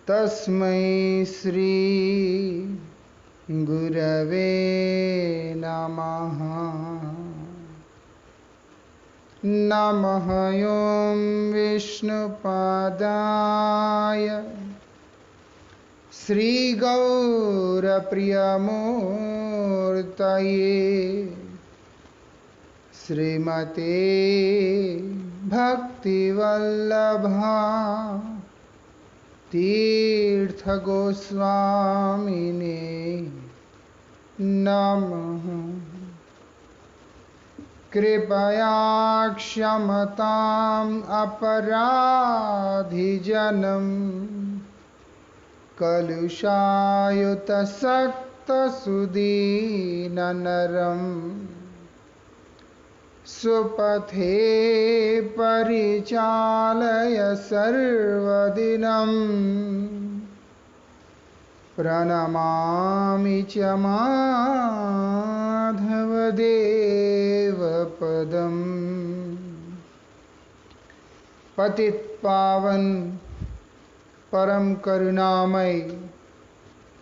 तस्मै श्री गुरवे नमः। नमः ॐ विष्णुपादाय श्रीगौरप्रियमूर्तये श्रीमते भक्तिवल्लभा तीर्थगोस्वामिने नमः। कृपया क्षमताम् अपराधिजनम् कलुषायुतसक्तसुदीननरम् सुपथे परिचालय सर्वदिनम् प्रणमामि च माधवदेवपदम्। पतितपावन परम करुणामय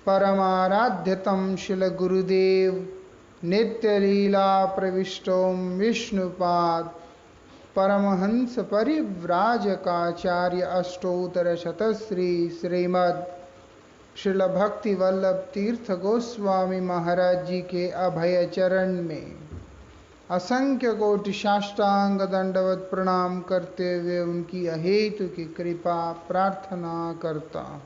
परमाराध्यतम शिल गुरुदेव नित्य लीला प्रविष्टोम विष्णुपाद परमहंस परिव्राजकाचार्य अष्टोत्तर शतश्री श्रीमद् श्रील भक्ति वल्लभ तीर्थ गोस्वामी महाराज जी के अभय चरण में असंख्य कोटि साष्टांग दंडवत प्रणाम करते हुए उनकी अहेतु की कृपा प्रार्थना करता हूँ।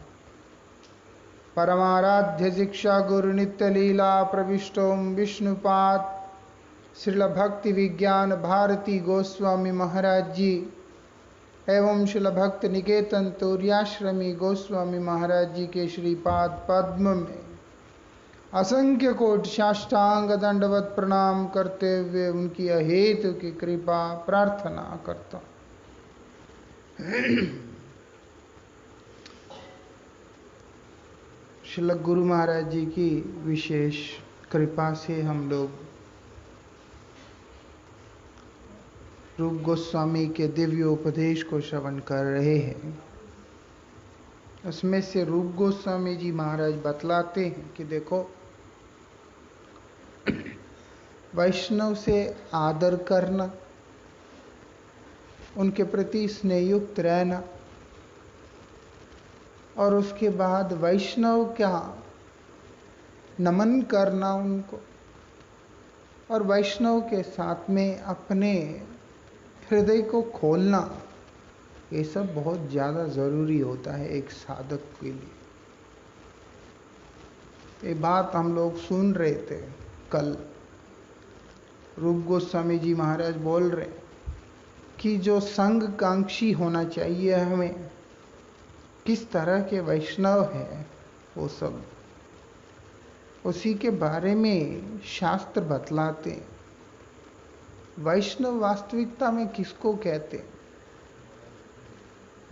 परमाराध्य शिक्षा गुरु नित्य लीला प्रविष्टोम विष्णुपाद श्रील भक्ति विज्ञान भारती गोस्वामी महाराज जी एवं श्रील भक्त निकेतन तोर्याश्रमी गोस्वामी महाराज जी के श्रीपाद पद्म में असंख्य कोटि साष्टांग दंडवत प्रणाम करते हुए उनकी अहेतु की कृपा प्रार्थना करता हूँ। श्रील गुरु महाराज जी की विशेष कृपा से हम लोग रूप गोस्वामी के दिव्य उपदेश को श्रवण कर रहे हैं। उसमें से रूप गोस्वामी जी महाराज बतलाते हैं कि देखो, वैष्णव से आदर करना, उनके प्रति स्नेहयुक्त रहना और उसके बाद वैष्णव का नमन करना उनको, और वैष्णव के साथ में अपने हृदय को खोलना, ये सब बहुत ज़्यादा ज़रूरी होता है एक साधक के लिए। ये बात हम लोग सुन रहे थे कल। रूप गोस्वामी जी महाराज बोल रहे कि जो संग कांक्षी होना चाहिए हमें, किस तरह के वैष्णव हैं वो सब, उसी के बारे में शास्त्र बतलाते हैं। वैष्णव वास्तविकता में किसको कहते हैं?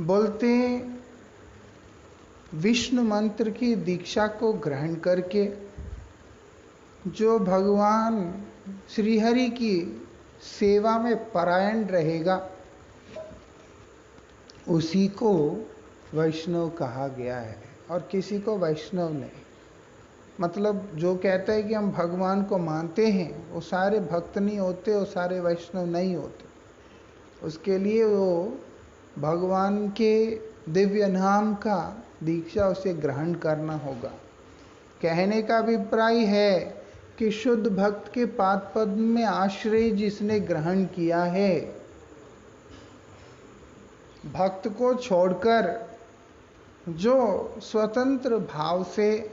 बोलते हैं विष्णु मंत्र की दीक्षा को ग्रहण करके जो भगवान श्रीहरि की सेवा में परायण रहेगा, उसी को वैष्णव कहा गया है और किसी को वैष्णव नहीं। मतलब जो कहता है कि हम भगवान को मानते हैं, वो सारे भक्त नहीं होते, वो सारे वैष्णव नहीं होते। उसके लिए वो भगवान के दिव्य नाम का दीक्षा उसे ग्रहण करना होगा। कहने का अभिप्राय है कि शुद्ध भक्त के पाद पद्म में आश्रय जिसने ग्रहण किया है, भक्त को छोड़कर जो स्वतंत्र भाव से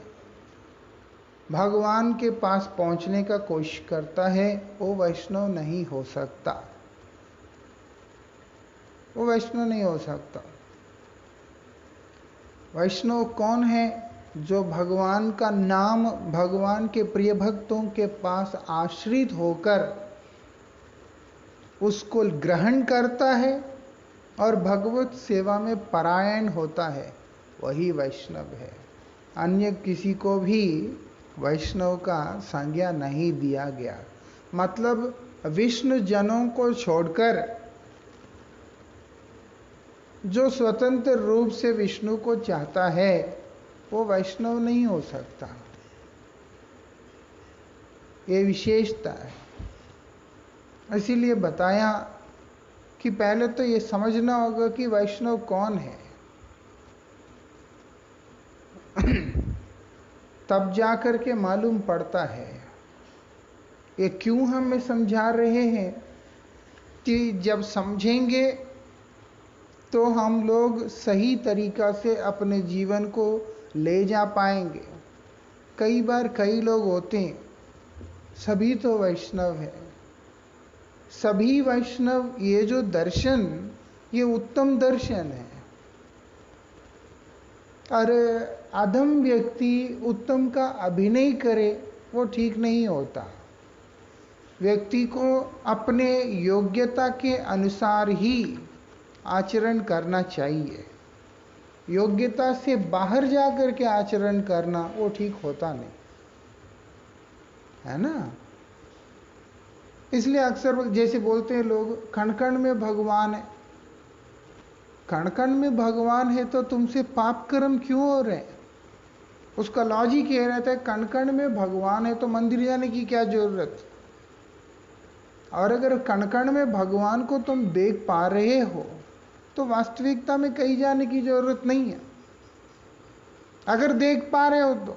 भगवान के पास पहुंचने का कोशिश करता है, वो वैष्णव नहीं हो सकता। वो वैष्णव नहीं हो सकता। वैष्णव कौन है? जो भगवान का नाम भगवान के प्रिय भक्तों के पास आश्रित होकर उसको ग्रहण करता है और भगवत सेवा में परायण होता है, वही वैष्णव है। अन्य किसी को भी वैष्णव का संज्ञा नहीं दिया गया। मतलब विष्णु जनों को छोड़कर जो स्वतंत्र रूप से विष्णु को चाहता है वो वैष्णव नहीं हो सकता। ये विशेषता है। इसीलिए बताया कि पहले तो ये समझना होगा कि वैष्णव कौन है, तब जाकर के मालूम पड़ता है। ये क्यों हमें समझा रहे हैं कि जब समझेंगे तो हम लोग सही तरीका से अपने जीवन को ले जा पाएंगे। कई बार कई लोग होते हैं, सभी तो वैष्णव है, सभी वैष्णव, ये जो दर्शन ये उत्तम दर्शन है। और अधम व्यक्ति उत्तम का अभिनय करे वो ठीक नहीं होता। व्यक्ति को अपने योग्यता के अनुसार ही आचरण करना चाहिए। योग्यता से बाहर जाकर के आचरण करना वो ठीक होता नहीं है ना। इसलिए अक्सर जैसे बोलते हैं लोग, कण कण में भगवान है। कण कण में भगवान है तो तुमसे पाप कर्म क्यों हो रहे हैं? उसका लॉजिक ये रहता है, कण कण में भगवान है तो मंदिर जाने की क्या जरूरत। और अगर कण कण में भगवान को तुम देख पा रहे हो तो वास्तविकता में कहीं जाने की जरूरत नहीं है। अगर देख पा रहे हो तो,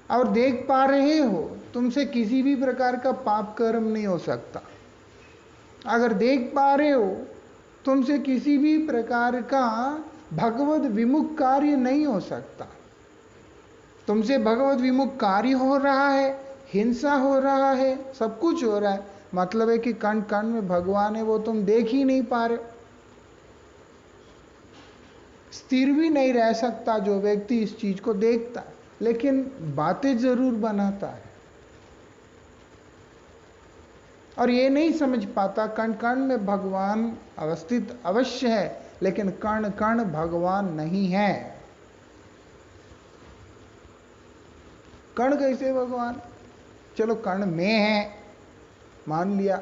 और देख पा रहे हो, तुमसे किसी भी प्रकार का पाप कर्म नहीं हो सकता। अगर देख पा रहे हो, तुमसे किसी भी प्रकार का भगवत विमुख कार्य नहीं हो सकता। तुमसे भगवत विमुख कार्य हो रहा है, हिंसा हो रहा है, सब कुछ हो रहा है, मतलब है कि कण कण में भगवान है, वो तुम देख ही नहीं पा रहे। स्थिर भी नहीं रह सकता जो व्यक्ति इस चीज को देखता है, लेकिन बातें जरूर बनाता है और ये नहीं समझ पाता कण कण में भगवान अवस्थित अवश्य है, लेकिन कण कण भगवान नहीं है। कण कैसे भगवान? चलो कण में है मान लिया,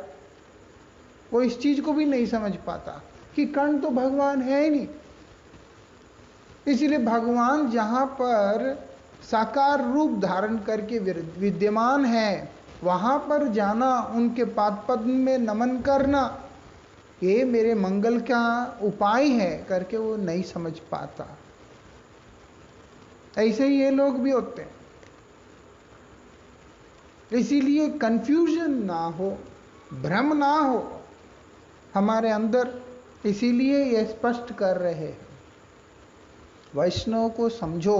वो इस चीज को भी नहीं समझ पाता कि कण तो भगवान है ही नहीं। इसलिए भगवान जहां पर साकार रूप धारण करके विद्यमान है, वहां पर जाना, उनके पाद पद्म में नमन करना, ये मेरे मंगल का उपाय है करके वो नहीं समझ पाता। ऐसे ही ये लोग भी होते हैं। इसीलिए कंफ्यूजन ना हो, भ्रम ना हो हमारे अंदर, इसीलिए ये स्पष्ट कर रहे हैं। वैष्णव को समझो,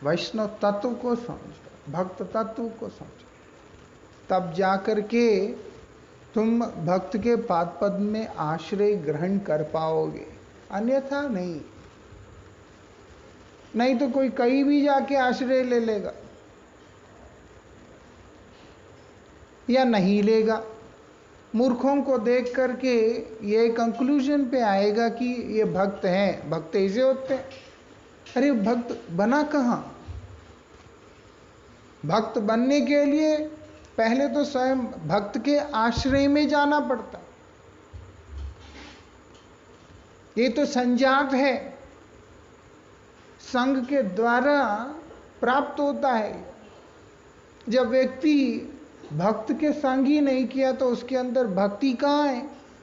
वैष्णव तत्व को समझो, भक्त तत्व को समझो, तब जाकर के तुम भक्त के पाद पद्म में आश्रय ग्रहण कर पाओगे, अन्यथा नहीं। नहीं तो कोई कहीं भी जाके आश्रय ले लेगा या नहीं लेगा। मूर्खों को देख करके ये कंक्लूजन पे आएगा कि ये भक्त हैं। भक्त ऐसे होते हैं। अरे भक्त बना कहाँ? भक्त बनने के लिए पहले तो स्वयं भक्त के आश्रय में जाना पड़ता। ये तो संजात है, संघ के द्वारा प्राप्त होता है। जब व्यक्ति भक्त के संग ही नहीं किया तो उसके अंदर भक्ति कहाँ है?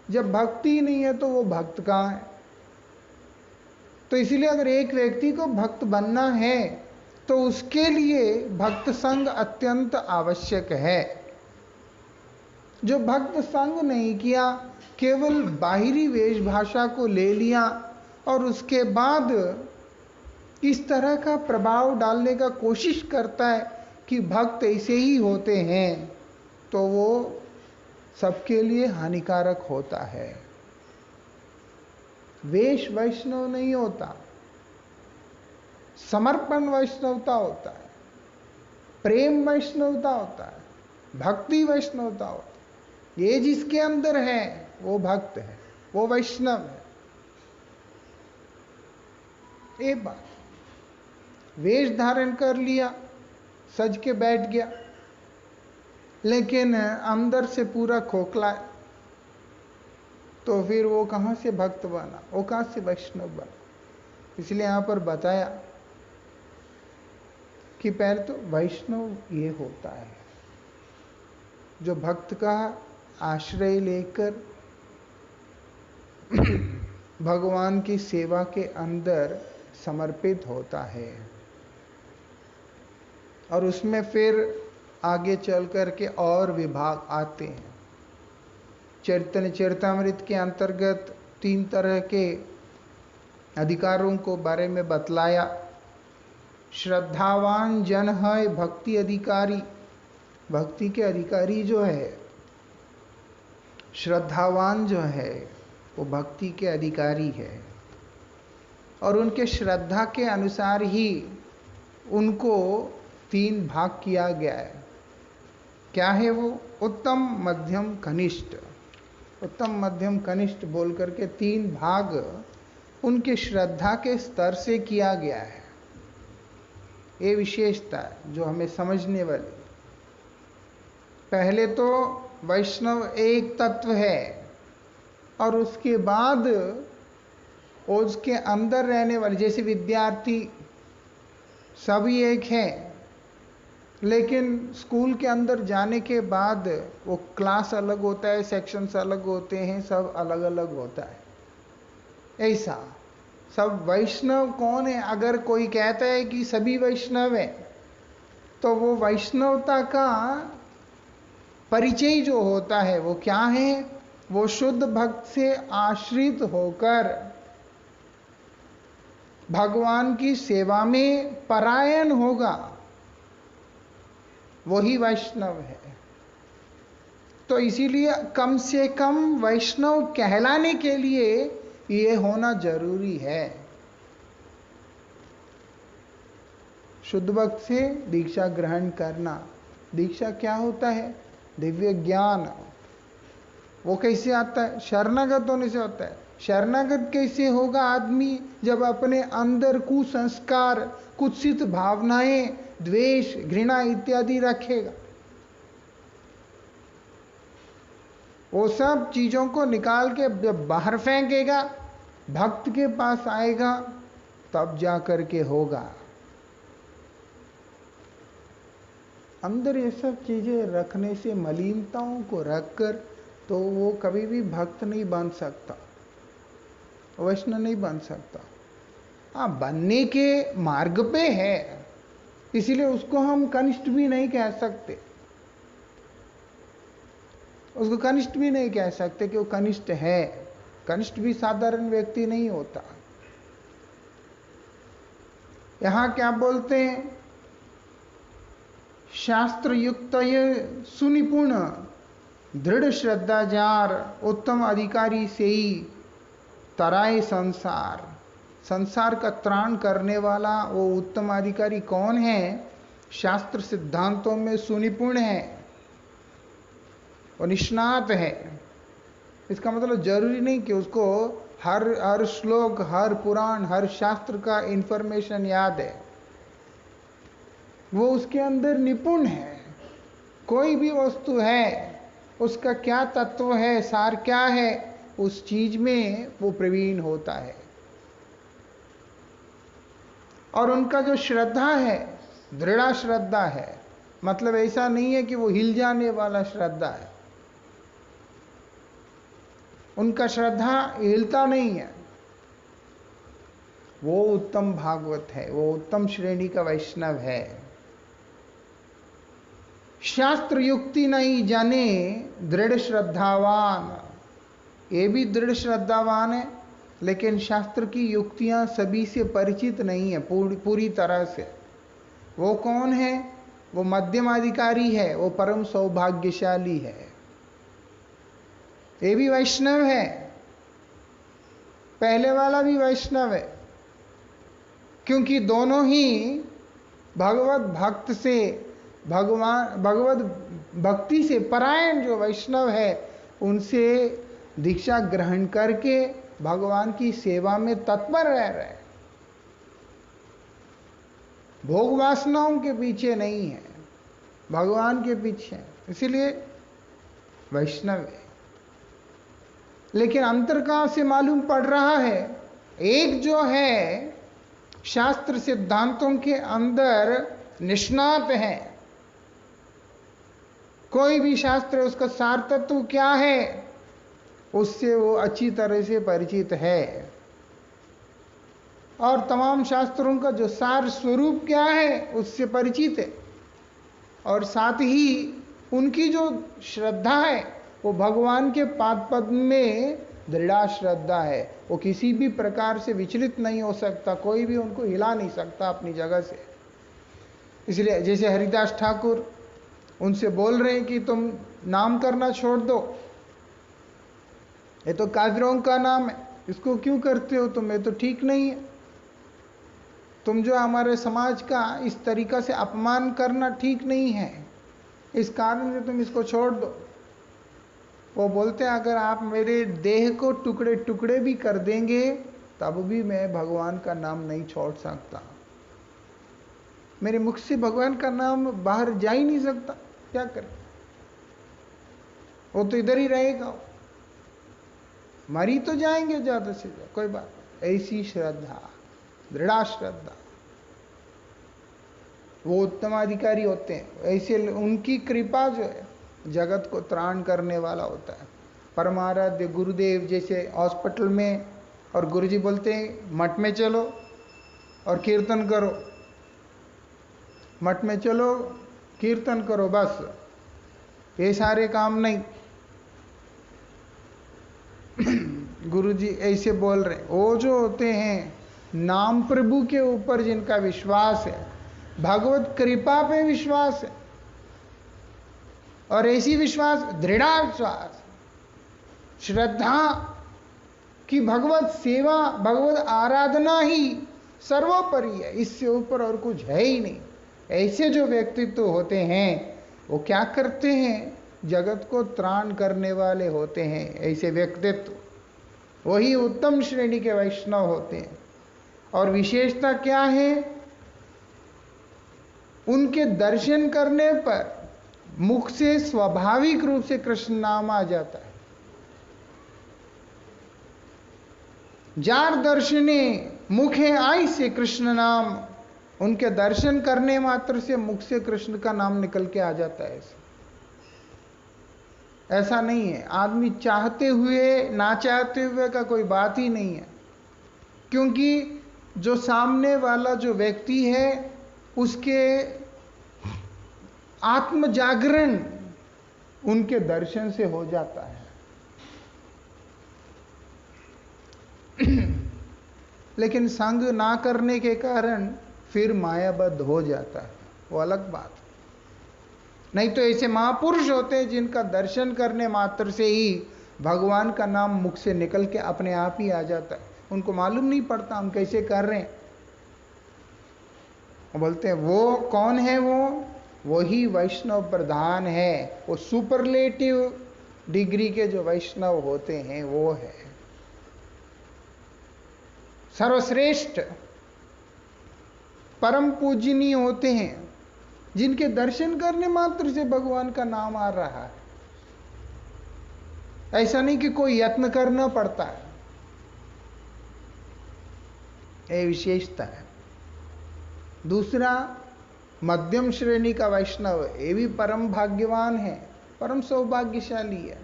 जब भक्ति नहीं है तो वो भक्त कहाँ है? तो इसीलिए अगर एक व्यक्ति को भक्त बनना है तो उसके लिए भक्त संग अत्यंत आवश्यक है। जो भक्त संग नहीं किया, केवल बाहरी वेशभाषा को ले लिया और उसके बाद इस तरह का प्रभाव डालने का कोशिश करता है कि भक्त ऐसे ही होते हैं, तो वो सबके लिए हानिकारक होता है। वेश वैष्णव नहीं होता, समर्पण वैष्णवता होता है, प्रेम वैष्णवता होता है, भक्ति वैष्णवता होता है। ये जिसके अंदर है वो भक्त है, वो वैष्णव है। एक बात, वेश धारण कर लिया, सज के बैठ गया, लेकिन अंदर से पूरा खोखला है, तो फिर वो कहाँ से भक्त बना, वो कहाँ से वैष्णव बना। इसलिए यहाँ पर बताया कि पहले तो वैष्णव ये होता है जो भक्त का आश्रय लेकर भगवान की सेवा के अंदर समर्पित होता है, और उसमें फिर आगे चल कर के और विभाग आते हैं। चैतन्य चरितमृत के अंतर्गत 3 तरह के अधिकारों को बारे में बतलाया। श्रद्धावान जन है भक्ति अधिकारी, भक्ति के अधिकारी जो है, श्रद्धावान जो है वो भक्ति के अधिकारी है, और उनके श्रद्धा के अनुसार ही उनको 3 भाग किया गया है। क्या है वो? उत्तम मध्यम कनिष्ठ। उत्तम मध्यम कनिष्ठ बोल करके 3 भाग उनके श्रद्धा के स्तर से किया गया है। ये विशेषता है जो हमें समझने वाली। पहले तो वैष्णव एक तत्व है, और उसके बाद उसके अंदर रहने वाले, जैसे विद्यार्थी सभी एक हैं, लेकिन स्कूल के अंदर जाने के बाद वो क्लास अलग होता है, सेक्शंस अलग होते हैं, सब अलग अलग होता है। ऐसा सब वैष्णव कौन है? अगर कोई कहता है कि सभी वैष्णव है, तो वो वैष्णवता का परिचय जो होता है वो क्या है? वो शुद्ध भक्त से आश्रित होकर भगवान की सेवा में परायण होगा, वही वैष्णव है। तो इसीलिए कम से कम वैष्णव कहलाने के लिए ये होना जरूरी है। शुद्ध भक्त से दीक्षा ग्रहण करना। दीक्षा क्या होता है? दिव्य ज्ञान। वो कैसे आता है? शरणागत होने से होता है। शरणागत कैसे होगा आदमी? जब अपने अंदर कुसंस्कार, कुत्सित भावनाएं, द्वेष, घृणा इत्यादि रखेगा, वो सब चीजों को निकाल के जब बाहर फेंकेगा, भक्त के पास आएगा, तब जा करके होगा। अंदर ये सब चीजें रखने से, मलिनताओं को रखकर, तो वो कभी भी भक्त नहीं बन सकता, वैष्णव नहीं बन सकता। हाँ, बनने के मार्ग पे है, इसीलिए उसको हम कनिष्ठ भी नहीं कह सकते। उसको कनिष्ठ भी नहीं कह सकते कि वो कनिष्ठ है। कनिष्ठ भी साधारण व्यक्ति नहीं होता। यहां क्या बोलते हैं? शास्त्र युक्त सुनिपुण दृढ़ श्रद्धाजार उत्तम अधिकारी से ही तराए संसार। संसार का त्राण करने वाला वो उत्तम अधिकारी कौन है? शास्त्र सिद्धांतों में सुनिपुण है, वो निष्णात है। इसका मतलब जरूरी नहीं कि उसको हर श्लोक, हर पुराण, हर शास्त्र का इंफॉर्मेशन याद है। वो उसके अंदर निपुण है। कोई भी वस्तु है, उसका क्या तत्व है, सार क्या है, उस चीज में वो प्रवीण होता है। और उनका जो श्रद्धा है, दृढ़ श्रद्धा है। मतलब ऐसा नहीं है कि वो हिल जाने वाला श्रद्धा है। उनका श्रद्धा हिलता नहीं है। वो उत्तम भागवत है, वो उत्तम श्रेणी का वैष्णव है। शास्त्र युक्ति नहीं जाने दृढ़ श्रद्धावान। ये भी दृढ़ श्रद्धावान है, लेकिन शास्त्र की युक्तियां सभी से परिचित नहीं है पूरी तरह से। वो कौन है? वो मध्यम अधिकारी है, वो परम सौभाग्यशाली है। ये भी वैष्णव है, पहले वाला भी वैष्णव है, क्योंकि दोनों ही भगवत भक्त से, भगवत भक्ति से परायण जो वैष्णव है, उनसे दीक्षा ग्रहण करके भगवान की सेवा में तत्पर रह रहे हैं। भोग वासनाओं के पीछे नहीं है, भगवान के पीछे है। इसीलिए वैष्णव है। लेकिन अंतर कहां से मालूम पड़ रहा है? एक जो है शास्त्र सिद्धांतों के अंदर निष्णात है, कोई भी शास्त्र उसका सार तत्व क्या है उससे वो अच्छी तरह से परिचित है, और तमाम शास्त्रों का जो सार स्वरूप क्या है उससे परिचित है, और साथ ही उनकी जो श्रद्धा है वो भगवान के पाद पद्म में दृढ़ श्रद्धा है। वो किसी भी प्रकार से विचलित नहीं हो सकता, कोई भी उनको हिला नहीं सकता अपनी जगह से। इसलिए जैसे हरिदास ठाकुर उनसे बोल रहे हैं कि तुम नाम करना छोड़ दो, ये तो काजरों का नाम है, इसको क्यों करते हो तुम, ये तो ठीक नहीं है, तुम जो हमारे समाज का इस तरीका से अपमान करना ठीक नहीं है, इस कारण से तुम इसको छोड़ दो। वो बोलते हैं अगर आप मेरे देह को टुकड़े टुकड़े भी कर देंगे तब भी मैं भगवान का नाम नहीं छोड़ सकता, मेरे मुख से भगवान का नाम बाहर जा ही नहीं सकता, क्या करें, वो तो इधर ही रहेगा, मरी तो जाएंगे ज्यादा से ज्यादा, कोई बात नहीं। ऐसी श्रद्धा, दृढ़ श्रद्धा, वो उत्तम अधिकारी होते हैं, ऐसे उनकी कृपा जो है जगत को त्राण करने वाला होता है। परमाराध्य गुरुदेव जैसे हॉस्पिटल में, और गुरुजी बोलते हैं मठ में चलो और कीर्तन करो, मठ में चलो कीर्तन करो, बस ये सारे काम नहीं। गुरुजी ऐसे बोल रहे, वो जो होते हैं नाम प्रभु के ऊपर जिनका विश्वास है, भगवत कृपा पे विश्वास है, और ऐसी विश्वास, दृढ़ विश्वास, श्रद्धा कि भगवत सेवा, भगवत आराधना ही सर्वोपरि है, इससे ऊपर और कुछ है ही नहीं। ऐसे जो व्यक्तित्व होते हैं वो क्या करते हैं, जगत को त्राण करने वाले होते हैं। ऐसे व्यक्तित्व वही उत्तम श्रेणी के वैष्णव होते हैं। और विशेषता क्या है, उनके दर्शन करने पर मुख से स्वाभाविक रूप से कृष्ण नाम आ जाता है। जार दर्शने मुखे आई से कृष्ण नाम, उनके दर्शन करने मात्र से मुख से कृष्ण का नाम निकल के आ जाता है। ऐसा नहीं है, आदमी चाहते हुए ना चाहते हुए का कोई बात ही नहीं है, क्योंकि जो सामने वाला जो व्यक्ति है उसके आत्म जागरण उनके दर्शन से हो जाता है। लेकिन संग ना करने के कारण फिर मायाबद्ध हो जाता है, वो अलग बात। नहीं तो ऐसे महापुरुष होते हैं जिनका दर्शन करने मात्र से ही भगवान का नाम मुख से निकल के अपने आप ही आ जाता है, उनको मालूम नहीं पड़ता हम कैसे कर रहे हैं। वो बोलते हैं वो कौन है, वो ही वैष्णव प्रधान है, वो सुपरलेटिव डिग्री के जो वैष्णव होते हैं वो है सर्वश्रेष्ठ, परम पूजनीय होते हैं, जिनके दर्शन करने मात्र से भगवान का नाम आ रहा है। ऐसा नहीं कि कोई यत्न करना पड़ता है, ये विशेषता है। दूसरा, मध्यम श्रेणी का वैष्णव, ये भी परम भाग्यवान है, परम सौभाग्यशाली है।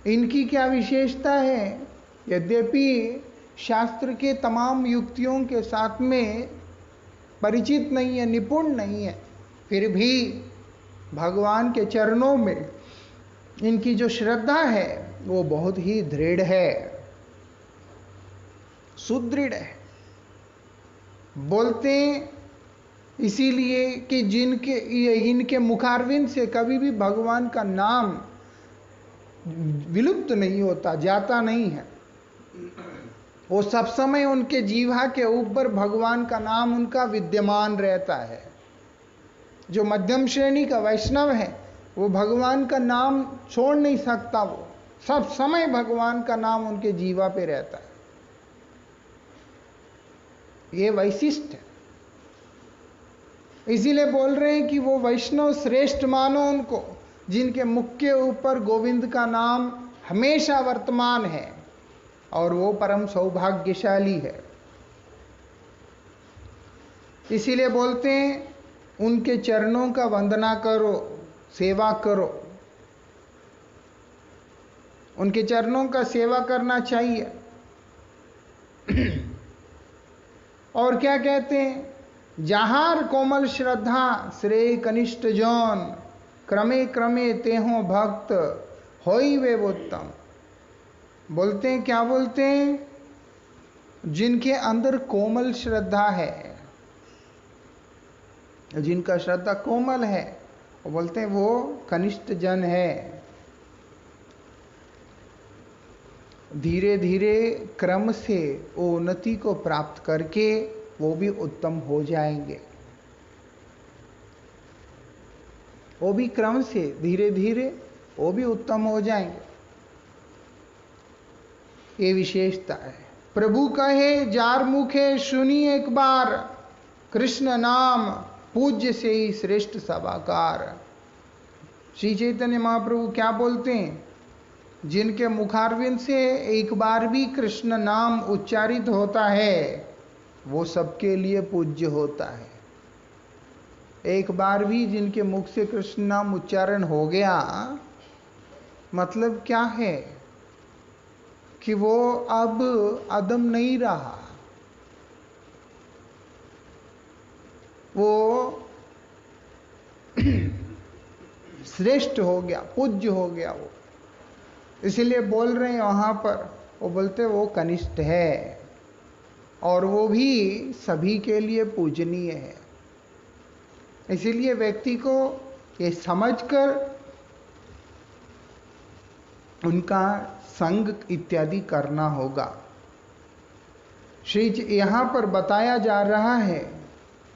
इनकी क्या विशेषता है, यद्यपि शास्त्र के तमाम युक्तियों के साथ में परिचित नहीं है, निपुण नहीं है, फिर भी भगवान के चरणों में इनकी जो श्रद्धा है वो बहुत ही दृढ़ है, सुदृढ़ है। बोलते इसीलिए कि जिनके इनके मुखारविंद से कभी भी भगवान का नाम विलुप्त नहीं होता, जाता नहीं है, वो सब समय उनके जीवा के ऊपर भगवान का नाम उनका विद्यमान रहता है। जो मध्यम श्रेणी का वैष्णव है वो भगवान का नाम छोड़ नहीं सकता, वो सब समय भगवान का नाम उनके जीवा पे रहता है। ये वैशिष्ट है, इसीलिए बोल रहे हैं कि वो वैष्णव श्रेष्ठ मानो उनको, जिनके मुख के ऊपर गोविंद का नाम हमेशा वर्तमान है और वो परम सौभाग्यशाली है। इसीलिए बोलते हैं उनके चरणों का वंदना करो, सेवा करो। उनके चरणों का सेवा करना चाहिए। और क्या कहते हैं, जहार कोमल श्रद्धा श्रेय कनिष्ठ जौन, क्रमे क्रमे तेहो भक्त होई वे उत्तम। बोलते हैं, क्या बोलते हैं, जिनके अंदर कोमल श्रद्धा है, जिनका श्रद्धा कोमल है, वो बोलते हैं वो कनिष्ठ जन है। धीरे धीरे क्रम से वो उन्नति को प्राप्त करके वो भी उत्तम हो जाएंगे। वो भी क्रम से धीरे धीरे वो भी उत्तम हो जाएंगे। ये विशेषता है। प्रभु कहे जार मुखे सुनी एक बार, कृष्ण नाम पूज्य से ही श्रेष्ठ सभाकार। श्री चैतन्य महाप्रभु क्या बोलते हैं, जिनके मुखारविंद से एक बार भी कृष्ण नाम उच्चारित होता है वो सबके लिए पूज्य होता है। एक बार भी जिनके मुख से कृष्ण नाम उच्चारण हो गया, मतलब क्या है कि वो अब अदम नहीं रहा, वो श्रेष्ठ हो गया, पूज्य हो गया वो। इसीलिए बोल रहे हैं वहां पर, वो बोलते वो कनिष्ठ है और वो भी सभी के लिए पूजनीय है। इसीलिए व्यक्ति को ये समझकर उनका संग इत्यादि करना होगा। श्री यहां पर बताया जा रहा है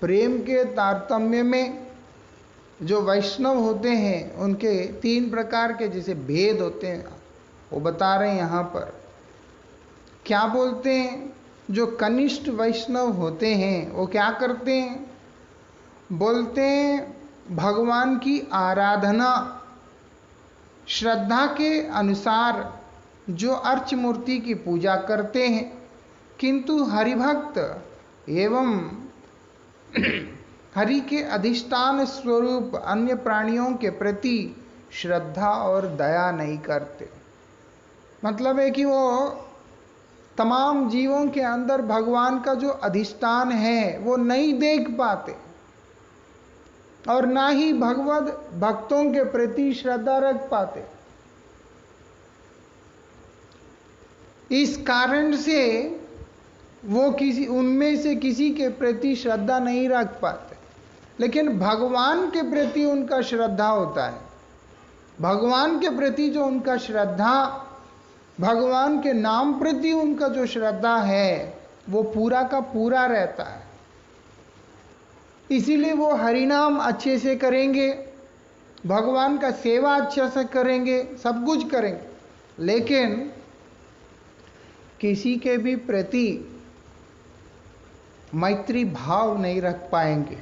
प्रेम के तारतम्य में जो वैष्णव होते हैं उनके 3 प्रकार के जैसे भेद होते हैं, वो बता रहे हैं यहां पर। क्या बोलते हैं, जो कनिष्ठ वैष्णव होते हैं वो क्या करते हैं, बोलते हैं भगवान की आराधना श्रद्धा के अनुसार जो अर्च मूर्ति की पूजा करते हैं, किंतु हरिभक्त एवं हरि के अधिष्ठान स्वरूप अन्य प्राणियों के प्रति श्रद्धा और दया नहीं करते। मतलब है कि वो तमाम जीवों के अंदर भगवान का जो अधिष्ठान है वो नहीं देख पाते और ना ही भगवत भक्तों के प्रति श्रद्धा रख पाते। इस कारण से वो उनमें से किसी के प्रति श्रद्धा नहीं रख पाते, लेकिन भगवान के प्रति उनका श्रद्धा होता है। भगवान के प्रति जो उनका श्रद्धा, भगवान के नाम प्रति उनका जो श्रद्धा है वो पूरा का पूरा रहता है। इसीलिए वो हरिनाम अच्छे से करेंगे, भगवान का सेवा अच्छे से करेंगे, सब कुछ करेंगे, लेकिन किसी के भी प्रति मैत्री भाव नहीं रख पाएंगे।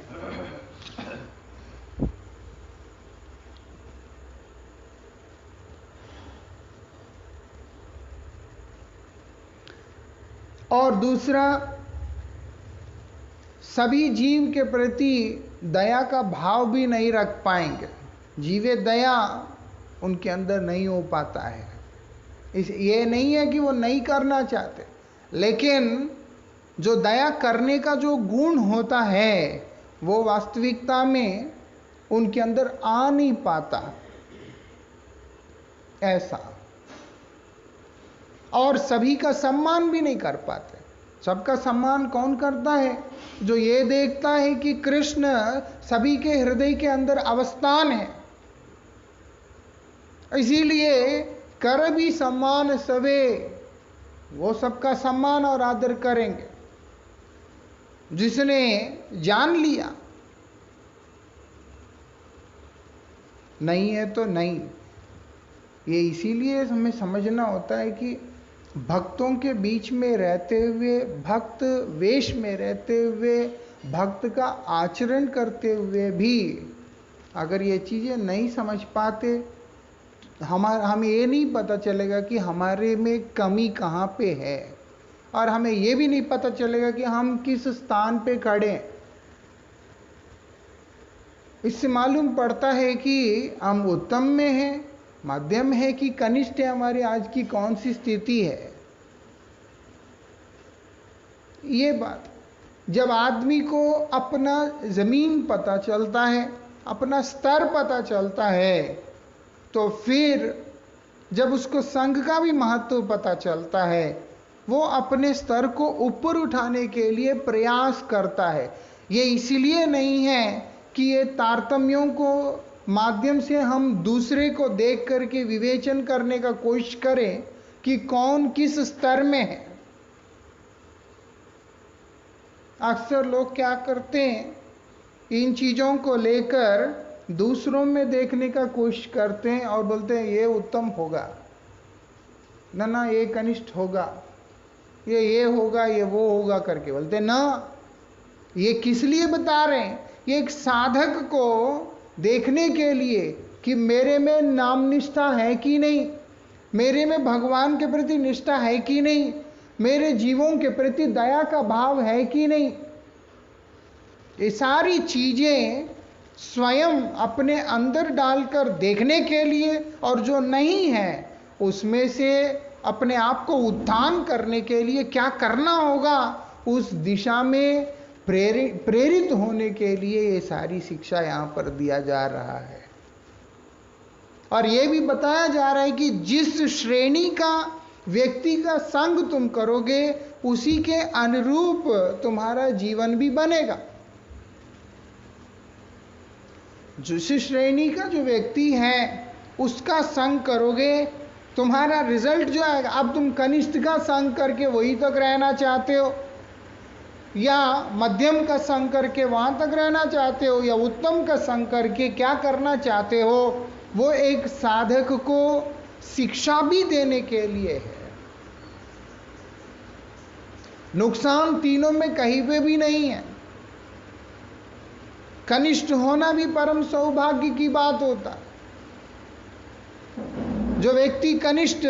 और दूसरा, सभी जीव के प्रति दया का भाव भी नहीं रख पाएंगे। जीवे दया उनके अंदर नहीं हो पाता है। ये नहीं है कि वो नहीं करना चाहते, लेकिन जो दया करने का जो गुण होता है वो वास्तविकता में उनके अंदर आ नहीं पाता ऐसा। और सभी का सम्मान भी नहीं कर पाते। सबका सम्मान कौन करता है, जो ये देखता है कि कृष्ण सभी के हृदय के अंदर अवस्थान है। इसीलिए कर भी सम्मान सवे, वो सबका सम्मान और आदर करेंगे। जिसने जान लिया नहीं है तो नहीं। ये इसीलिए हमें समझना होता है कि भक्तों के बीच में रहते हुए, भक्त वेश में रहते हुए, भक्त का आचरण करते हुए भी अगर ये चीजें नहीं समझ पाते हमें ये नहीं पता चलेगा कि हमारे में कमी कहाँ पे है, और हमें ये भी नहीं पता चलेगा कि हम किस स्थान पे खड़े हैं। इससे मालूम पड़ता है कि हम उत्तम में हैं, मध्यम है कि कनिष्ठ है, हमारी आज की कौन सी स्थिति है। ये बात जब आदमी को अपना जमीन पता चलता है, अपना स्तर पता चलता है, तो फिर जब उसको संघ का भी महत्व पता चलता है, वो अपने स्तर को ऊपर उठाने के लिए प्रयास करता है। ये इसलिए नहीं है कि ये तारतम्यों को माध्यम से हम दूसरे को देख करके विवेचन करने का कोशिश करें कि कौन किस स्तर में है। अक्सर लोग क्या करते हैं, इन चीज़ों को लेकर दूसरों में देखने का कोशिश करते हैं और बोलते हैं ये उत्तम होगा, ना ये कनिष्ठ होगा, ये होगा, ये वो होगा करके बोलते हैं ना। ये किस लिए बता रहे हैं? ये एक साधक को देखने के लिए कि मेरे में नाम निष्ठा है कि नहीं, मेरे में भगवान के प्रति निष्ठा है कि नहीं, मेरे जीवों के प्रति दया का भाव है कि नहीं। ये सारी चीजें स्वयं अपने अंदर डालकर देखने के लिए, और जो नहीं है उसमें से अपने आप को उत्थान करने के लिए क्या करना होगा, उस दिशा में प्रेरित होने के लिए ये सारी शिक्षा यहाँ पर दिया जा रहा है। और ये भी बताया जा रहा है कि जिस श्रेणी का व्यक्ति का संग तुम करोगे, उसी के अनुरूप तुम्हारा जीवन भी बनेगा। जिस श्रेणी का जो व्यक्ति है उसका संग करोगे, तुम्हारा रिजल्ट जो आएगा। अब तुम कनिष्ठ का संग करके वही तक रहना चाहते हो, या मध्यम का संग करके वहां तक रहना चाहते हो, या उत्तम का संग करके क्या करना चाहते हो, वो एक साधक को शिक्षा भी देने के लिए है। नुकसान तीनों में कहीं पे भी नहीं है। कनिष्ठ होना भी परम सौभाग्य की बात होता है। जो व्यक्ति कनिष्ठ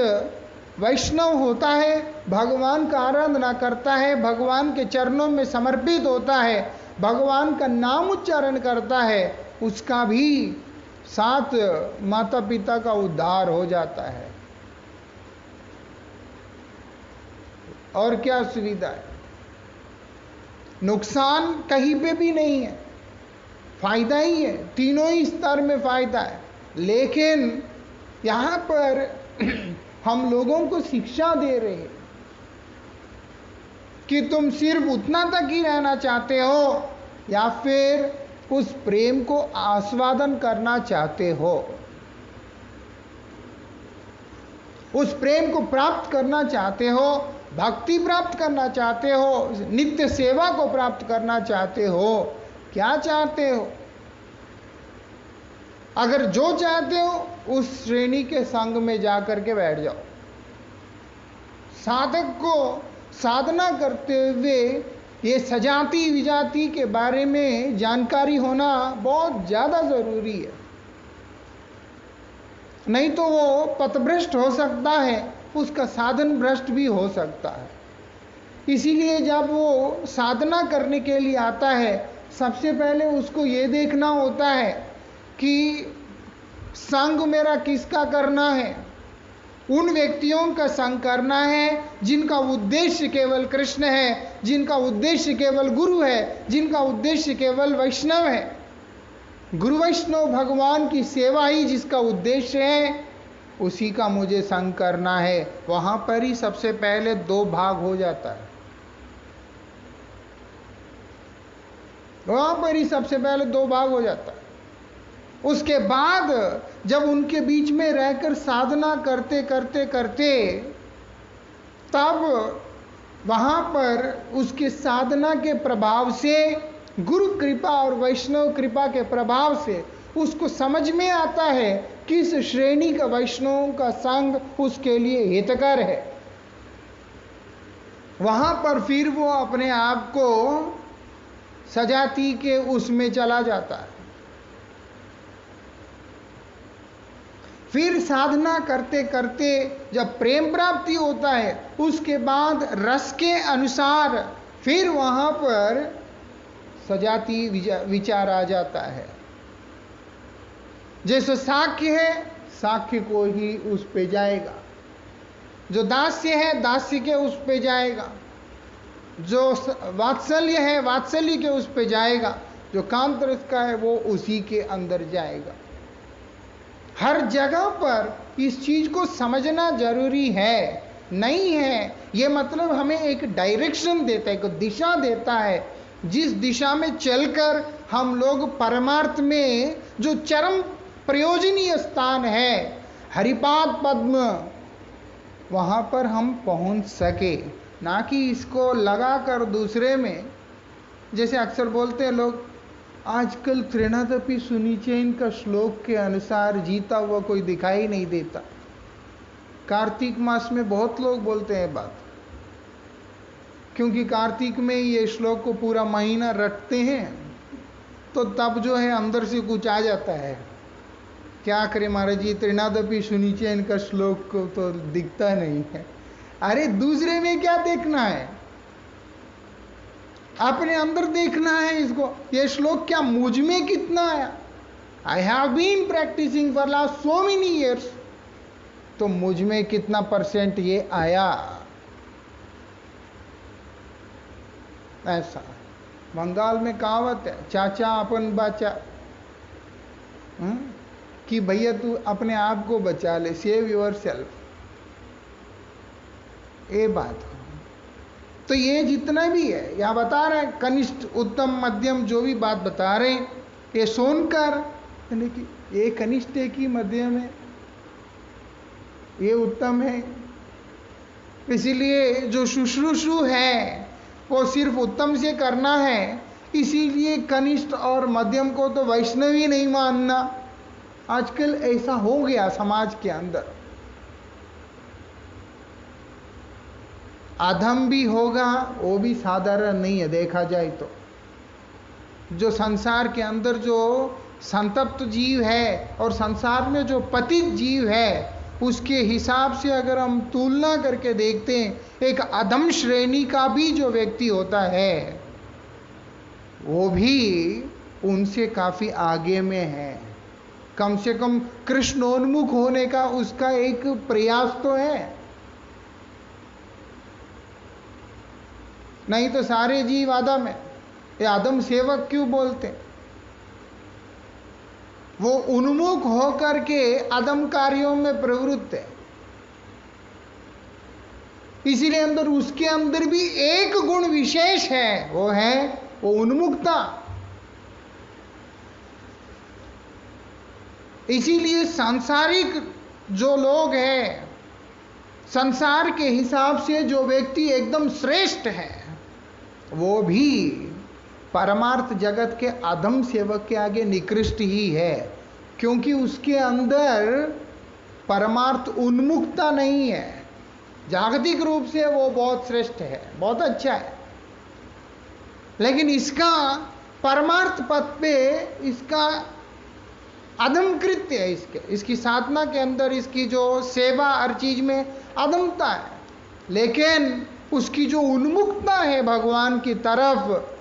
वैष्णव होता है, भगवान का आराधना करता है, भगवान के चरणों में समर्पित होता है, भगवान का नाम उच्चारण करता है, उसका भी साथ माता पिता का उद्धार हो जाता है। और क्या सुविधा है? नुकसान कहीं पे भी नहीं है, फायदा ही है, तीनों ही स्तर में फायदा है। लेकिन यहाँ पर हम लोगों को शिक्षा दे रहे हैं कि तुम सिर्फ उतना तक ही रहना चाहते हो, या फिर उस प्रेम को आस्वादन करना चाहते हो, उस प्रेम को प्राप्त करना चाहते हो, भक्ति प्राप्त करना चाहते हो, नित्य सेवा को प्राप्त करना चाहते हो, क्या चाहते हो? अगर जो चाहते हो उस श्रेणी के संग में जाकर के बैठ जाओ। साधक को साधना करते हुए ये सजाति विजाति के बारे में जानकारी होना बहुत ज्यादा जरूरी है, नहीं तो वो पथभ्रष्ट हो सकता है, उसका साधन भ्रष्ट भी हो सकता है। इसीलिए जब वो साधना करने के लिए आता है, सबसे पहले उसको ये देखना होता है कि संग मेरा किसका करना है। उन व्यक्तियों का संग करना है जिनका उद्देश्य केवल कृष्ण है, जिनका उद्देश्य केवल गुरु है, जिनका उद्देश्य केवल वैष्णव है। गुरु वैष्णव भगवान की सेवा ही जिसका उद्देश्य है, उसी का मुझे संग करना है। वहां पर ही सबसे पहले दो भाग हो जाता है, वहां पर ही सबसे पहले दो भाग हो जाता है। उसके बाद जब उनके बीच में रहकर साधना करते करते करते, तब वहां पर उसके साधना के प्रभाव से, गुरु कृपा और वैष्णव कृपा के प्रभाव से उसको समझ में आता है किस श्रेणी का वैष्णव का संग उसके लिए हितकर है। वहां पर फिर वो अपने आप को सजाती के उसमें चला जाता है। फिर साधना करते करते जब प्रेम प्राप्ति होता है, उसके बाद रस के अनुसार फिर वहां पर सजाती विचार आ जाता है। जैसे साख्य है, साख्य को ही उस पे जाएगा। जो दास्य है, दास्य के उस पे जाएगा। जो वात्सल्य है, वात्सल्य के उस पे जाएगा। जो काम तरस का है, वो उसी के अंदर जाएगा। हर जगह पर इस चीज को समझना जरूरी है। नहीं है ये मतलब हमें एक डायरेक्शन देता है, एक दिशा देता है, जिस दिशा में चलकर हम लोग परमार्थ में जो चरम प्रयोजनीय स्थान है, हरिपाद पद्म, वहां पर हम पहुंच सके। ना कि इसको लगाकर दूसरे में, जैसे अक्सर बोलते हैं लोग, आजकल त्रिनादपि सुनिचैन का श्लोक के अनुसार जीता हुआ कोई दिखाई नहीं देता। कार्तिक मास में बहुत लोग बोलते हैं बात, क्योंकि कार्तिक में ये श्लोक को पूरा महीना रटते हैं, तो तब जो है अंदर से कुछ आ जाता है। क्या करें महाराज जी, त्रिनादपि सुनिचैन का श्लोक को तो दिखता नहीं है। अरे दूसरे में क्या देखना है, अपने अंदर देखना है इसको। ये श्लोक क्या मुझ में कितना आया? I have been practising for last so many years, तो मुझ में कितना % ये आया? ऐसा बंगाल में कहावत है, चाचा अपन बचा, कि भैया तू अपने आप को बचा ले, सेव योर सेल्फ। ये बात हो। तो ये जितना भी है यहाँ बता रहे हैं, कनिष्ठ, उत्तम, मध्यम, जो भी बात बता रहे हैं, ये सुनकर यानी कि ये कनिष्ठ है कि मध्यम है, ये उत्तम है। इसीलिए जो शुश्रूषु है वो सिर्फ उत्तम से करना है, इसीलिए कनिष्ठ और मध्यम को तो वैष्णवी नहीं मानना। आजकल ऐसा हो गया समाज के अंदर। अधम भी होगा, वो भी साधारण नहीं है देखा जाए तो। जो संसार के अंदर जो संतप्त जीव है और संसार में जो पतित जीव है, उसके हिसाब से अगर हम तुलना करके देखते हैं, एक अधम श्रेणी का भी जो व्यक्ति होता है वो भी उनसे काफी आगे में है। कम से कम कृष्णोन्मुख होने का उसका एक प्रयास तो है। नहीं तो सारे जीव आदम है। ये आदम सेवक क्यों बोलते? वो उन्मुख होकर के आदम कार्यों में प्रवृत्त है, इसीलिए अंदर उसके अंदर भी एक गुण विशेष है, वो है वो उन्मुखता। इसीलिए सांसारिक जो लोग हैं, संसार के हिसाब से जो व्यक्ति एकदम श्रेष्ठ है, वो भी परमार्थ जगत के अधम सेवक के आगे निकृष्ट ही है, क्योंकि उसके अंदर परमार्थ उन्मुखता नहीं है। जागतिक रूप से वो बहुत श्रेष्ठ है, बहुत अच्छा है, लेकिन इसका परमार्थ पद पे इसका अधम कृत्य है। इसकी साधना के अंदर इसकी जो सेवा हर चीज में अधमता है, लेकिन उसकी जो उन्मुखता है भगवान की तरफ,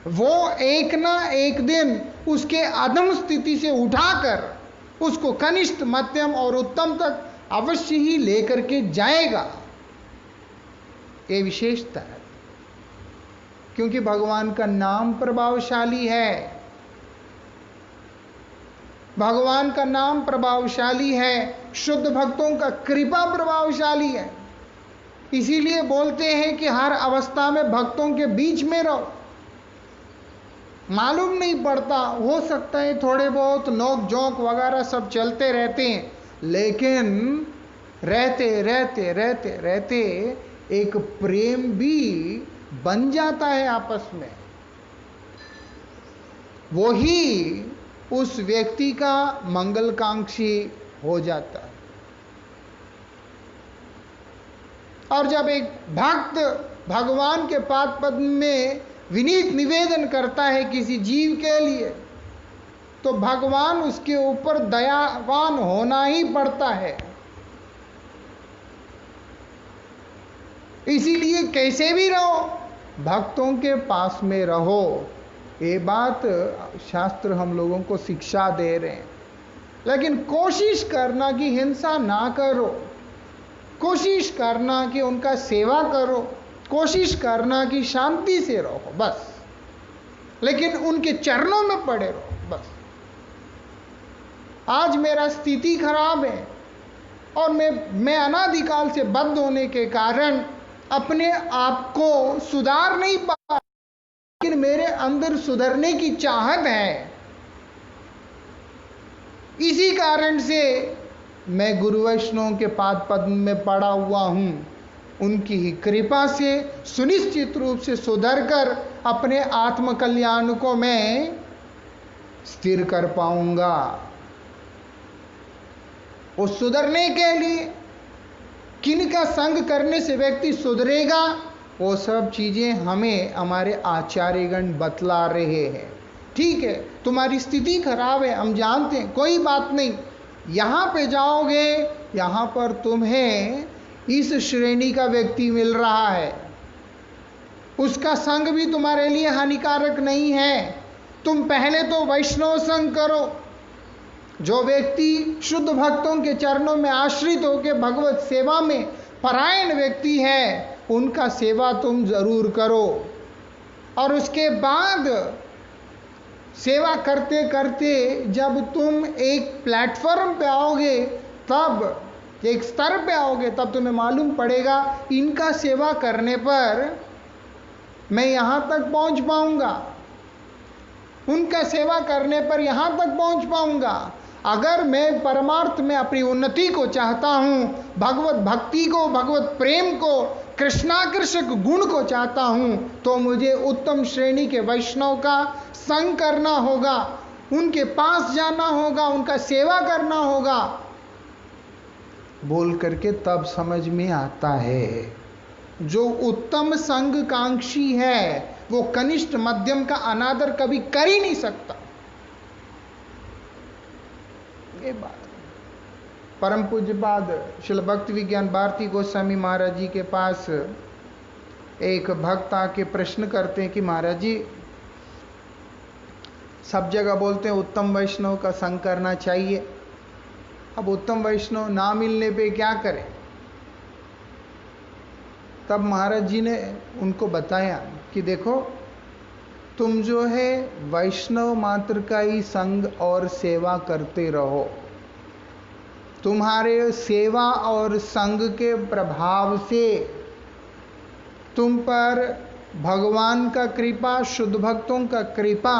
वो एक ना एक दिन उसके अधम स्थिति से उठाकर उसको कनिष्ठ, मध्यम और उत्तम तक अवश्य ही लेकर के जाएगा। ये विशेषता है, क्योंकि भगवान का नाम प्रभावशाली है, भगवान का नाम प्रभावशाली है, शुद्ध भक्तों का कृपा प्रभावशाली है। इसीलिए बोलते हैं कि हर अवस्था में भक्तों के बीच में रहो। मालूम नहीं पड़ता, हो सकता है थोड़े बहुत नोक झोंक वगैरह सब चलते रहते हैं, लेकिन रहते रहते रहते रहते एक प्रेम भी बन जाता है आपस में। वो ही उस व्यक्ति का मंगलकांक्षी हो जाता है। और जब एक भक्त भगवान के पाद पद्म में विनीत निवेदन करता है किसी जीव के लिए, तो भगवान उसके ऊपर दयावान होना ही पड़ता है। इसीलिए कैसे भी रहो, भक्तों के पास में रहो। ये बात शास्त्र हम लोगों को शिक्षा दे रहे हैं। लेकिन कोशिश करना कि हिंसा ना करो, कोशिश करना कि उनका सेवा करो, कोशिश करना कि शांति से रहो बस, लेकिन उनके चरणों में पड़े रहो बस। आज मेरा स्थिति खराब है और मैं अनादिकाल से बद्ध होने के कारण अपने आप को सुधार नहीं पा, लेकिन मेरे अंदर सुधरने की चाहत है। इसी कारण से मैं गुरु वैष्णव के पाद पद्म में पड़ा हुआ हूं। उनकी ही कृपा से सुनिश्चित रूप से सुधर कर अपने आत्म कल्याण को मैं स्थिर कर पाऊंगा। उस सुधरने के लिए किन का संग करने से व्यक्ति सुधरेगा, वो सब चीजें हमें हमारे आचार्यगण बतला रहे हैं। ठीक है, तुम्हारी स्थिति खराब है, हम जानते हैं, कोई बात नहीं। यहां पे जाओगे, यहां पर तुम्हें इस श्रेणी का व्यक्ति मिल रहा है, उसका संग भी तुम्हारे लिए हानिकारक नहीं है। तुम पहले तो वैष्णव संग करो। जो व्यक्ति शुद्ध भक्तों के चरणों में आश्रित होकर भगवत सेवा में परायण व्यक्ति है, उनका सेवा तुम जरूर करो। और उसके बाद सेवा करते करते जब तुम एक प्लेटफॉर्म पे आओगे, तब एक स्तर पे आओगे, तब तुम्हें मालूम पड़ेगा इनका सेवा करने पर मैं यहां तक पहुंच पाऊंगा, उनका सेवा करने पर यहां तक पहुंच पाऊंगा। अगर मैं परमार्थ में अपनी उन्नति को चाहता हूं, भगवत भक्ति को, भगवत प्रेम को, कृष्णाकृषक गुण को चाहता हूं, तो मुझे उत्तम श्रेणी के वैष्णव का संग करना होगा, उनके पास जाना होगा, उनका सेवा करना होगा। बोल करके तब समझ में आता है, जो उत्तम संग कांक्षी है वो कनिष्ठ मध्यम का अनादर कभी कर ही नहीं सकता। ये बात परम पूज्यपाद श्रील भक्ति विज्ञान भारती गोस्वामी महाराज जी के पास एक भक्त आके प्रश्न करते हैं कि महाराज जी, सब जगह बोलते हैं उत्तम वैष्णव का संग करना चाहिए, अब उत्तम वैष्णव ना मिलने पे क्या करें? तब महाराज जी ने उनको बताया कि देखो, तुम जो है वैष्णव मात्र का ही संग और सेवा करते रहो। तुम्हारे सेवा और संग के प्रभाव से तुम पर भगवान का कृपा, शुद्ध भक्तों का कृपा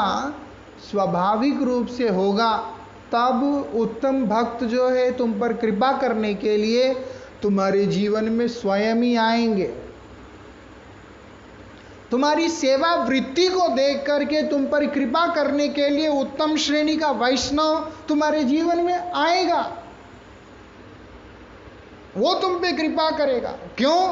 स्वाभाविक रूप से होगा। तब उत्तम भक्त जो है तुम पर कृपा करने के लिए तुम्हारे जीवन में स्वयं ही आएंगे। तुम्हारी सेवा वृत्ति को देख करके तुम पर कृपा करने के लिए उत्तम श्रेणी का वैष्णव तुम्हारे जीवन में आएगा, वो तुम पे कृपा करेगा। क्यों?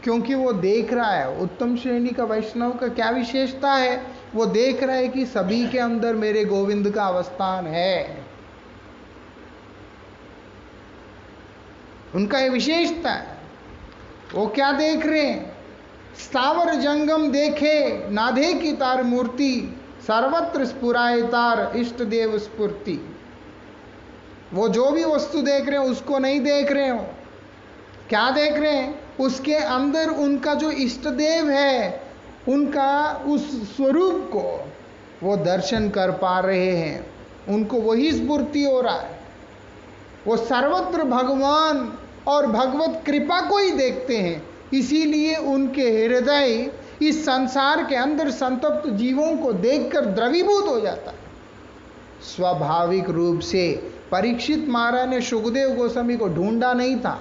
क्योंकि वो देख रहा है उत्तम श्रेणी का वैष्णव का क्या विशेषता है, वो देख रहा है कि सभी के अंदर मेरे गोविंद का अवस्थान है, उनका ये विशेषता है। वो क्या देख रहे हैं? स्थावर जंगम देखे नाधे की तार मूर्ति, सर्वत्र स्फुराए तार इष्ट देव स्फूर्ति। वो जो भी वस्तु देख रहे हैं उसको नहीं देख रहे हो, क्या देख रहे हैं? उसके अंदर उनका जो इष्ट देव है, उनका उस स्वरूप को वो दर्शन कर पा रहे हैं, उनको वही स्फूर्ति हो रहा है। वो सर्वत्र भगवान और भगवत कृपा को ही देखते हैं, इसीलिए उनके हृदय इस संसार के अंदर संतप्त जीवों को देखकर द्रवीभूत हो जाता है। स्वाभाविक रूप से परीक्षित महाराज ने सुखदेव गोस्वामी को ढूंढा नहीं था।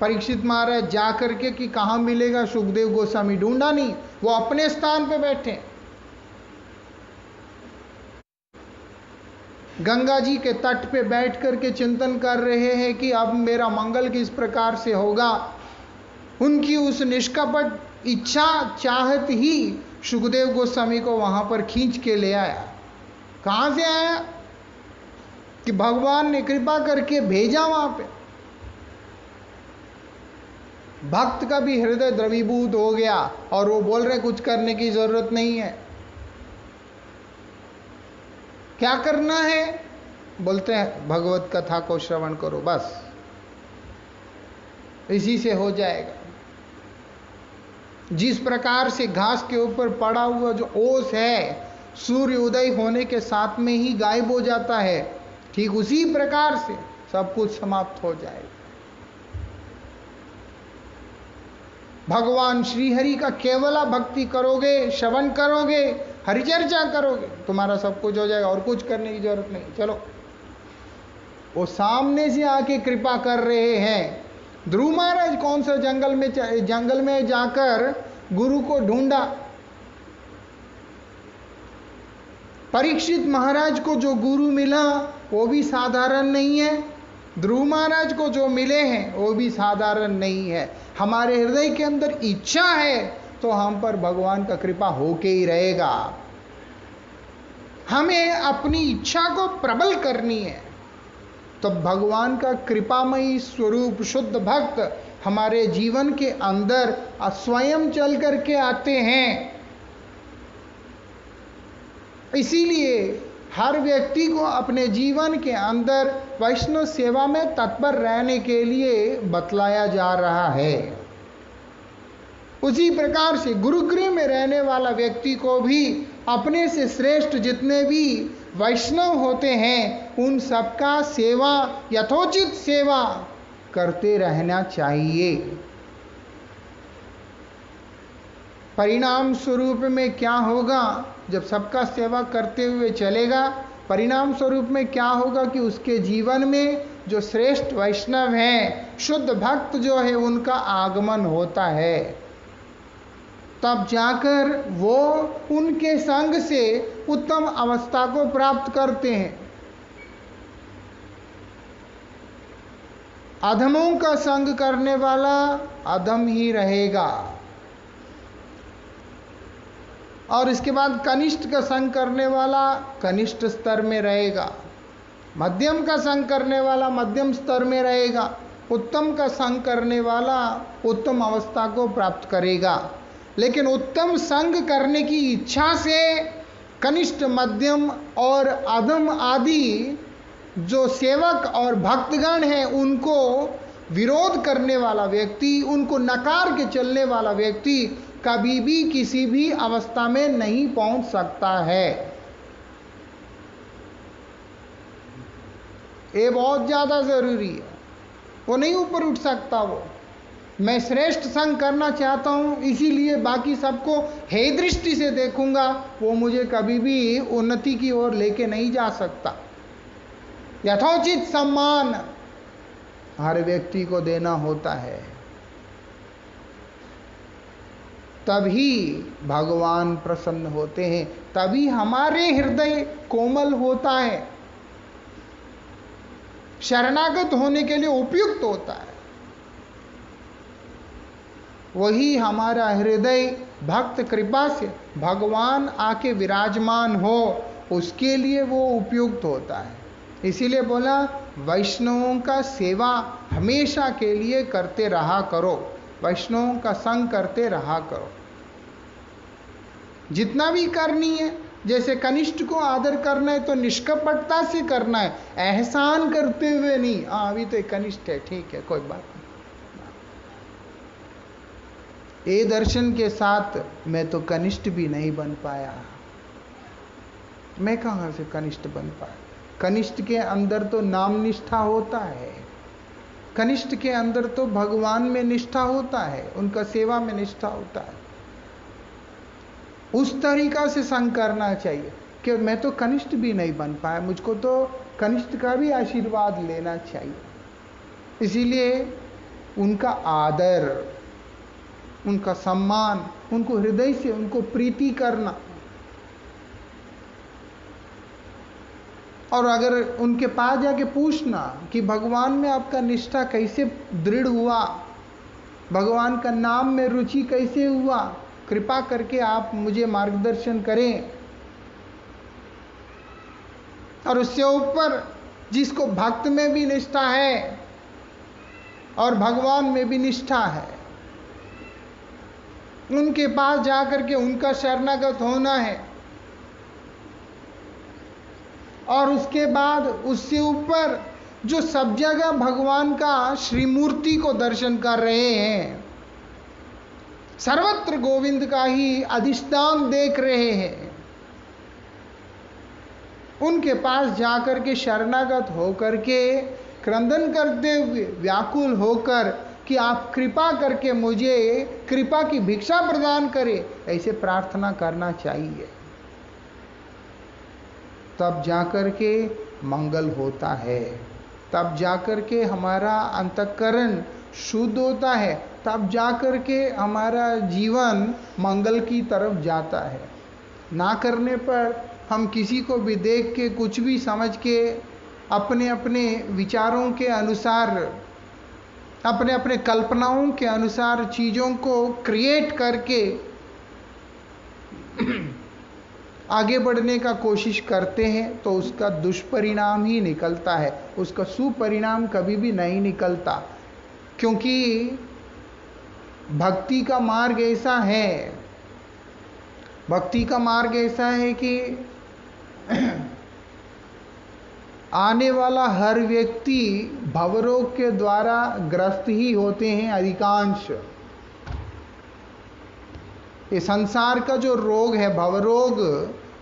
परीक्षित महाराज जाकर के कि कहाँ मिलेगा सुखदेव गोस्वामी, ढूंढा नहीं, वो अपने स्थान पे बैठे गंगा जी के तट पे बैठ करके चिंतन कर रहे हैं कि अब मेरा मंगल किस प्रकार से होगा। उनकी उस निष्कपट इच्छा चाहत ही सुखदेव गोस्वामी को वहां पर खींच के ले आया। कहां से आया? कि भगवान ने कृपा करके भेजा वहां पे। भक्त का भी हृदय द्रवीभूत हो गया और वो बोल रहे कुछ करने की जरूरत नहीं है। क्या करना है? बोलते हैं भगवत कथा को श्रवण करो, बस इसी से हो जाएगा। जिस प्रकार से घास के ऊपर पड़ा हुआ जो ओस है सूर्य उदय होने के साथ में ही गायब हो जाता है, ठीक उसी प्रकार से सब कुछ समाप्त हो जाएगा। भगवान श्रीहरि का केवला भक्ति करोगे, श्रवण करोगे, हरिचर्चा करोगे, तुम्हारा सब कुछ हो जाएगा और कुछ करने की जरूरत नहीं। चलो, वो सामने से आके कृपा कर रहे हैं। ध्रुव महाराज कौन सा जंगल में जाकर गुरु को ढूंढा। परीक्षित महाराज को जो गुरु मिला वो भी साधारण नहीं है, ध्रुव महाराज को जो मिले हैं वो भी साधारण नहीं है। हमारे हृदय के अंदर इच्छा है तो हम पर भगवान का कृपा होके ही रहेगा। हमें अपनी इच्छा को प्रबल करनी है तो भगवान का कृपामयी स्वरूप शुद्ध भक्त हमारे जीवन के अंदर स्वयं चल करके आते हैं। इसीलिए हर व्यक्ति को अपने जीवन के अंदर वैष्णव सेवा में तत्पर रहने के लिए बतलाया जा रहा है। उसी प्रकार से गुरुगृह में रहने वाला व्यक्ति को भी अपने से श्रेष्ठ जितने भी वैष्णव होते हैं उन सबका सेवा, यथोचित सेवा करते रहना चाहिए। परिणाम स्वरूप में क्या होगा? जब सबका सेवा करते हुए चलेगा, परिणाम स्वरूप में क्या होगा कि उसके जीवन में जो श्रेष्ठ वैष्णव हैं, शुद्ध भक्त जो है, उनका आगमन होता है। तब जाकर वो उनके संग से उत्तम अवस्था को प्राप्त करते हैं। अधमों का संग करने वाला अधम ही रहेगा और इसके बाद कनिष्ठ का संग करने वाला कनिष्ठ स्तर में रहेगा, मध्यम का संग करने वाला मध्यम स्तर में रहेगा, उत्तम का संग करने वाला उत्तम अवस्था को प्राप्त करेगा। लेकिन उत्तम संग करने की इच्छा से कनिष्ठ, मध्यम और अधम आदि जो सेवक और भक्तगण हैं उनको विरोध करने वाला व्यक्ति, उनको नकार के चलने वाला व्यक्ति कभी भी किसी भी अवस्था में नहीं पहुंच सकता है। ये बहुत ज्यादा जरूरी है। वो नहीं ऊपर उठ सकता। वो मैं श्रेष्ठ संग करना चाहता हूं इसीलिए बाकी सबको हे दृष्टि से देखूंगा, वो मुझे कभी भी उन्नति की ओर लेके नहीं जा सकता। यथोचित सम्मान हर व्यक्ति को देना होता है, तभी भगवान प्रसन्न होते हैं, तभी हमारे हृदय कोमल होता है, शरणागत होने के लिए उपयुक्त होता है। वही हमारा हृदय भक्त कृपा से भगवान आके विराजमान हो, उसके लिए वो उपयुक्त होता है। इसीलिए बोला वैष्णवों का सेवा हमेशा के लिए करते रहा करो, वैष्णवों का संग करते रहा करो, जितना भी करनी है। जैसे कनिष्ठ को आदर करना है तो निष्कपटता से करना है, एहसान करते हुए नहीं। अभी तो कनिष्ठ है, ठीक है, कोई बात नहीं। ये दर्शन के साथ मैं तो कनिष्ठ भी नहीं बन पाया, मैं कहां से कनिष्ठ बन पाया। कनिष्ठ के अंदर तो नाम निष्ठा होता है, कनिष्ठ के अंदर तो भगवान में निष्ठा होता है, उनका सेवा में निष्ठा होता है। उस तरीका से संग करना चाहिए कि मैं तो कनिष्ठ भी नहीं बन पाया, मुझको तो कनिष्ठ का भी आशीर्वाद लेना चाहिए। इसीलिए उनका आदर, उनका सम्मान, उनको हृदय से उनको प्रीति करना। और अगर उनके पास जाके पूछना कि भगवान में आपका निष्ठा कैसे दृढ़ हुआ, भगवान का नाम में रुचि कैसे हुआ, कृपा करके आप मुझे मार्गदर्शन करें। और उससे ऊपर जिसको भक्त में भी निष्ठा है और भगवान में भी निष्ठा है, उनके पास जाकर के उनका शरणागत होना है। और उसके बाद उससे ऊपर जो सब जगह भगवान का श्रीमूर्ति को दर्शन कर रहे हैं, सर्वत्र गोविंद का ही अधिष्ठान देख रहे हैं, उनके पास जाकर के शरणागत होकर के क्रंदन करते हुए व्याकुल होकर कि आप कृपा करके मुझे कृपा की भिक्षा प्रदान करें, ऐसे प्रार्थना करना चाहिए। तब जाकर के मंगल होता है, तब जाकर के हमारा अंतःकरण शुद्ध होता है, तब जाकर के हमारा जीवन मंगल की तरफ जाता है। ना करने पर हम किसी को भी देख के कुछ भी समझ के अपने अपने विचारों के अनुसार, अपने अपने कल्पनाओं के अनुसार चीज़ों को क्रिएट करके आगे बढ़ने का कोशिश करते हैं तो उसका दुष्परिणाम ही निकलता है, उसका सुपरिणाम कभी भी नहीं निकलता। क्योंकि भक्ति का मार्ग ऐसा है, भक्ति का मार्ग ऐसा है कि आने वाला हर व्यक्ति भवरोग के द्वारा ग्रस्त ही होते हैं। अधिकांश ये संसार का जो रोग है भवरोग,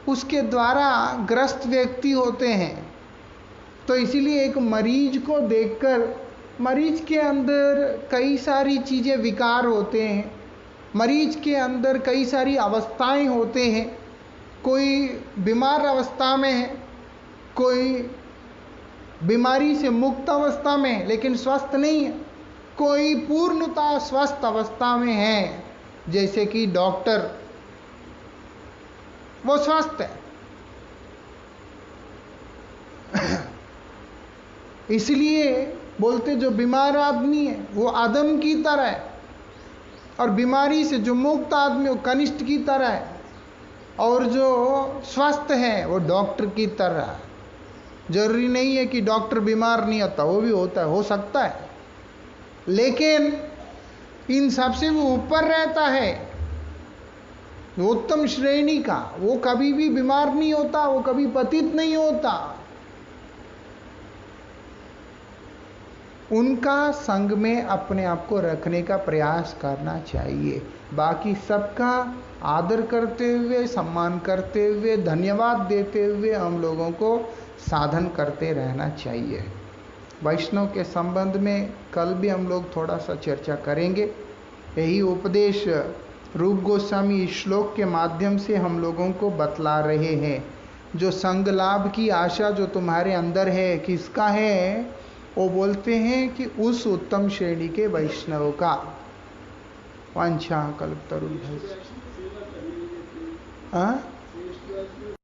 उसके द्वारा ग्रस्त व्यक्ति होते हैं। तो इसीलिए एक मरीज को देखकर, मरीज के अंदर कई सारी चीज़ें विकार होते हैं, मरीज के अंदर कई सारी अवस्थाएं होते हैं। कोई बीमार अवस्था में है, कोई बीमारी से मुक्त अवस्था में है लेकिन स्वस्थ नहीं है, कोई पूर्णतः स्वस्थ अवस्था में है, जैसे कि डॉक्टर, वो स्वस्थ है। इसलिए बोलते जो बीमार आदमी है वो आदम की तरह है, और बीमारी से जो मुक्त आदमी वो कनिष्ठ की तरह है, और जो स्वस्थ है वो डॉक्टर की तरह है। जरूरी नहीं है कि डॉक्टर बीमार नहीं होता, वो भी होता है, हो सकता है, लेकिन इन सबसे वो ऊपर रहता है, उत्तम श्रेणी का। वो कभी भी बीमार नहीं होता, वो कभी पतित नहीं होता। उनका संग में अपने आप को रखने का प्रयास करना चाहिए। बाकी सबका आदर करते हुए, सम्मान करते हुए, धन्यवाद देते हुए हम लोगों को साधन करते रहना चाहिए। वैष्णव के संबंध में कल भी हम लोग थोड़ा सा चर्चा करेंगे। यही उपदेश रूप गोस्वामी इस श्लोक के माध्यम से हम लोगों को बतला रहे हैं। जो संग लाभ की आशा जो तुम्हारे अंदर है, किसका है? वो बोलते हैं कि उस उत्तम श्रेणी के वैष्णव का। वांछा कल्पतरुभ्यश्च।